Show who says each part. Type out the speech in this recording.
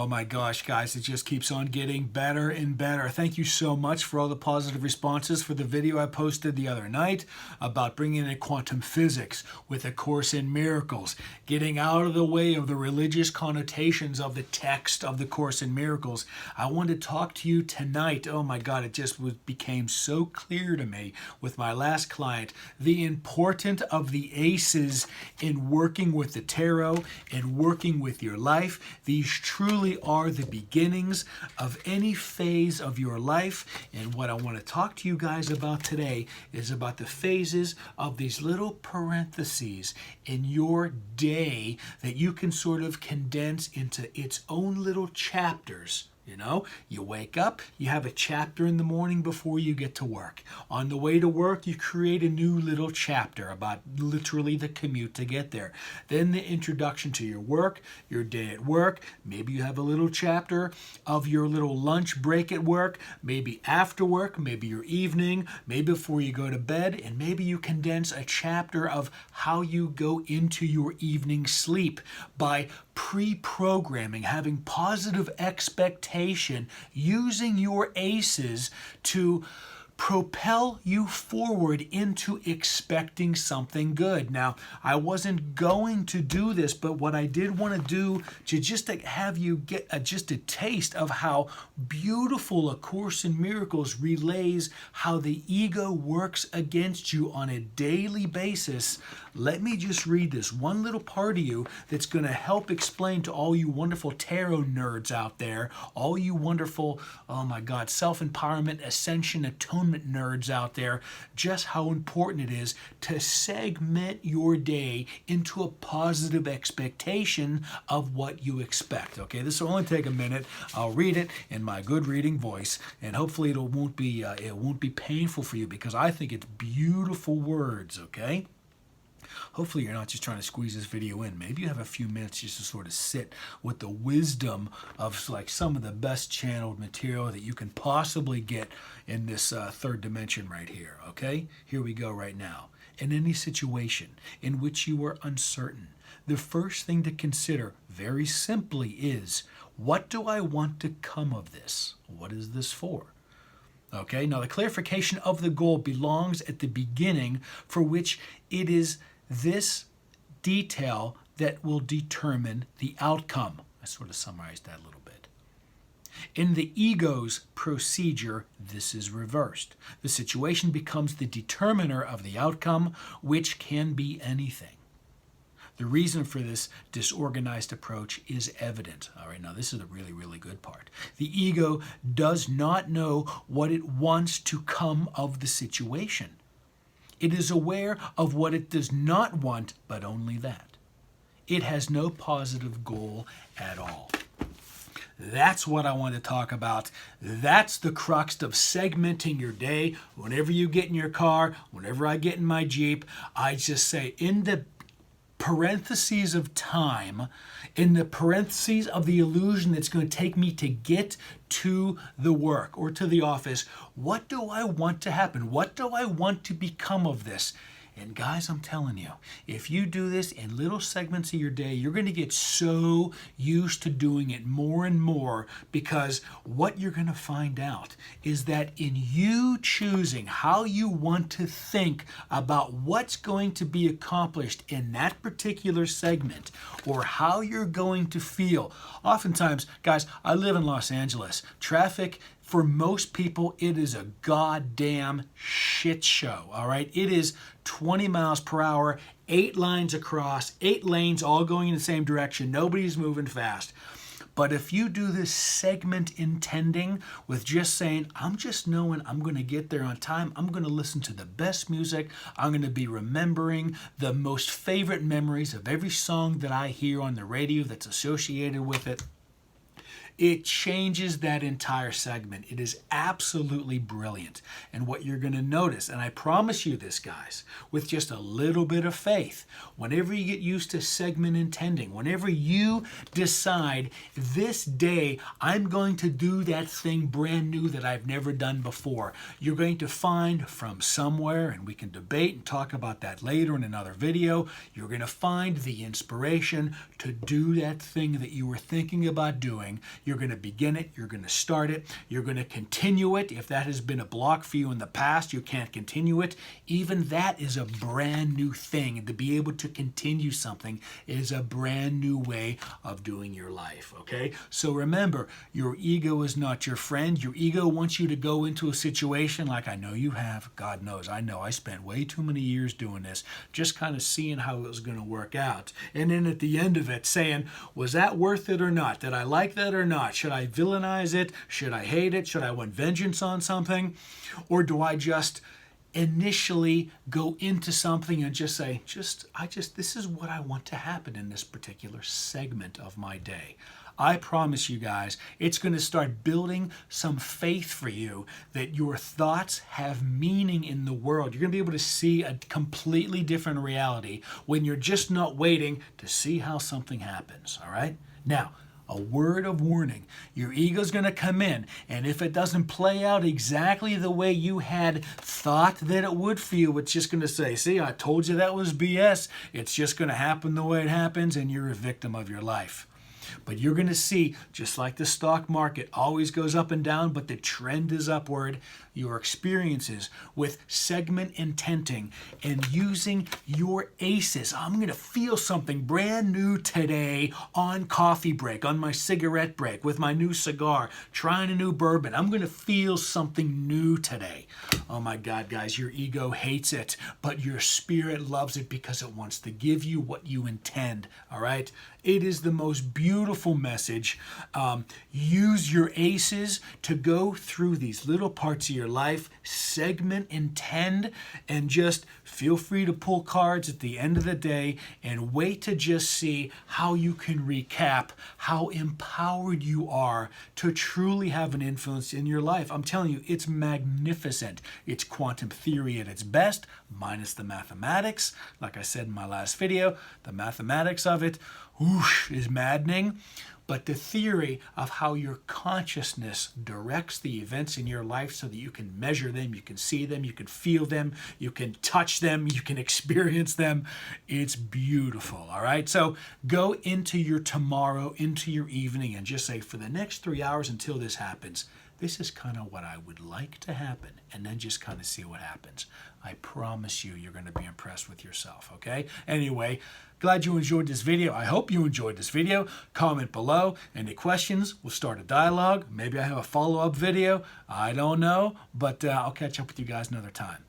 Speaker 1: Oh my gosh, guys, it just keeps on getting better and better. Thank you so much for all the positive responses for the video I posted the other night about bringing in quantum physics with A Course in Miracles, getting out of the way of the religious connotations of the text of the Course in Miracles. I want to talk to you tonight. Oh my God, it just became so clear to me with my last client, the importance of the ACEs in working with the tarot and working with your life. These truly are the beginnings of any phase of your life. And what I want to talk to you guys about today is about the phases of these little parentheses in your day that you can sort of condense into its own little chapters. You know, you wake up, you have a chapter in the morning before you get to work. On the way to work, you create a new little chapter about literally the commute to get there. Then the introduction to your work, your day at work. Maybe you have a little chapter of your little lunch break at work, maybe after work, maybe your evening, maybe before you go to bed, and maybe you condense a chapter of how you go into your evening sleep by pre-programming, having positive expectation, using your ACEs to propel you forward into expecting something good. Now, I wasn't going to do this, but what I did want to do to just to have you get just a taste of how beautiful A Course in Miracles relays how the ego works against you on a daily basis. Let me just read this one little part of you that's going to help explain to all you wonderful tarot nerds out there, all you wonderful, oh my God, self-empowerment, ascension, atonement nerds out there, just how important it is to segment your day into a positive expectation of what you expect. Okay, this will only take a minute. I'll read it in my good reading voice, and hopefully it won't be painful for you because I think it's beautiful words. Okay. Hopefully you're not just trying to squeeze this video in. Maybe you have a few minutes just to sort of sit with the wisdom of like some of the best channeled material that you can possibly get in this third dimension right here, okay? Here we go right now. In any situation in which you are uncertain, the first thing to consider very simply is, what do I want to come of this? What is this for? Okay, now the clarification of the goal belongs at the beginning, for which it is this detail that will determine the outcome. I sort of summarized that a little bit. In the ego's procedure, this is reversed. The situation becomes the determiner of the outcome, which can be anything. The reason for this disorganized approach is evident. All right, now this is a really, really good part. The ego does not know what it wants to come of the situation. It is aware of what it does not want, but only that. It has no positive goal at all. That's what I want to talk about. That's the crux of segmenting your day. Whenever you get in your car, whenever I get in my Jeep, I just say, in the parentheses of time, in the parentheses of the illusion that's going to take me to get to the work or to the office, what do I want to happen? What do I want to become of this? And guys, I'm telling you, if you do this in little segments of your day, you're going to get so used to doing it more and more, because what you're going to find out is that in you choosing how you want to think about what's going to be accomplished in that particular segment, or how you're going to feel. Oftentimes, guys, I live in Los Angeles. Traffic, for most people, it is a goddamn shit show, all right? It is 20 miles per hour, 8 lines across, 8 lanes all going in the same direction. Nobody's moving fast. But if you do this segment intending with just saying, I'm just knowing I'm going to get there on time, I'm going to listen to the best music, I'm going to be remembering the most favorite memories of every song that I hear on the radio that's associated with it. It changes that entire segment. It is absolutely brilliant. And what you're going to notice, and I promise you this, guys, with just a little bit of faith, whenever you get used to segment intending, whenever you decide this day I'm going to do that thing brand new that I've never done before, you're going to find from somewhere, and we can debate and talk about that later in another video, you're going to find the inspiration to do that thing that you were thinking about doing. You're going to begin it, you're going to start it, you're going to continue it. If that has been a block for you in the past, you can't continue it. Even that is a brand new thing. And to be able to continue something is a brand new way of doing your life, okay? So remember, your ego is not your friend. Your ego wants you to go into a situation like I know you have. God knows, I know I spent way too many years doing this, just kind of seeing how it was going to work out. And then at the end of it saying, was that worth it or not? Did I like that or not? Should I villainize it? Should I hate it? Should I want vengeance on something? Or do I just initially go into something and just say, this is what I want to happen in this particular segment of my day? I promise you guys, it's going to start building some faith for you that your thoughts have meaning in the world. You're going to be able to see a completely different reality when you're just not waiting to see how something happens, all right? Now, a word of warning. Your ego's going to come in, and if it doesn't play out exactly the way you had thought that it would for you, it's just going to say, see, I told you that was BS. It's just going to happen the way it happens, and you're a victim of your life. But you're going to see, just like the stock market always goes up and down, but the trend is upward, your experiences with segment intenting and using your ACEs. I'm going to feel something brand new today on coffee break, on my cigarette break, with my new cigar, trying a new bourbon. I'm going to feel something new today. Oh my God, guys, your ego hates it, but your spirit loves it because it wants to give you what you intend, all right? It is the most beautiful message. Use your ACEs to go through these little parts of your life, segment, intend, and just feel free to pull cards at the end of the day and wait to just see how you can recap how empowered you are to truly have an influence in your life. I'm telling you, it's magnificent. It's quantum theory at its best, minus the mathematics. Like I said in my last video, the mathematics of it, whoosh, is maddening. But the theory of how your consciousness directs the events in your life so that you can measure them, you can see them, you can feel them, you can touch them, you can experience them, it's beautiful, all right? So go into your tomorrow, into your evening, and just say, for the next 3 hours until this happens, this is kind of what I would like to happen, and then just kind of see what happens. I promise you, you're going to be impressed with yourself, okay? Anyway, glad you enjoyed this video. I hope you enjoyed this video. Comment below. Any questions? We'll start a dialogue. Maybe I have a follow-up video. I don't know, but I'll catch up with you guys another time.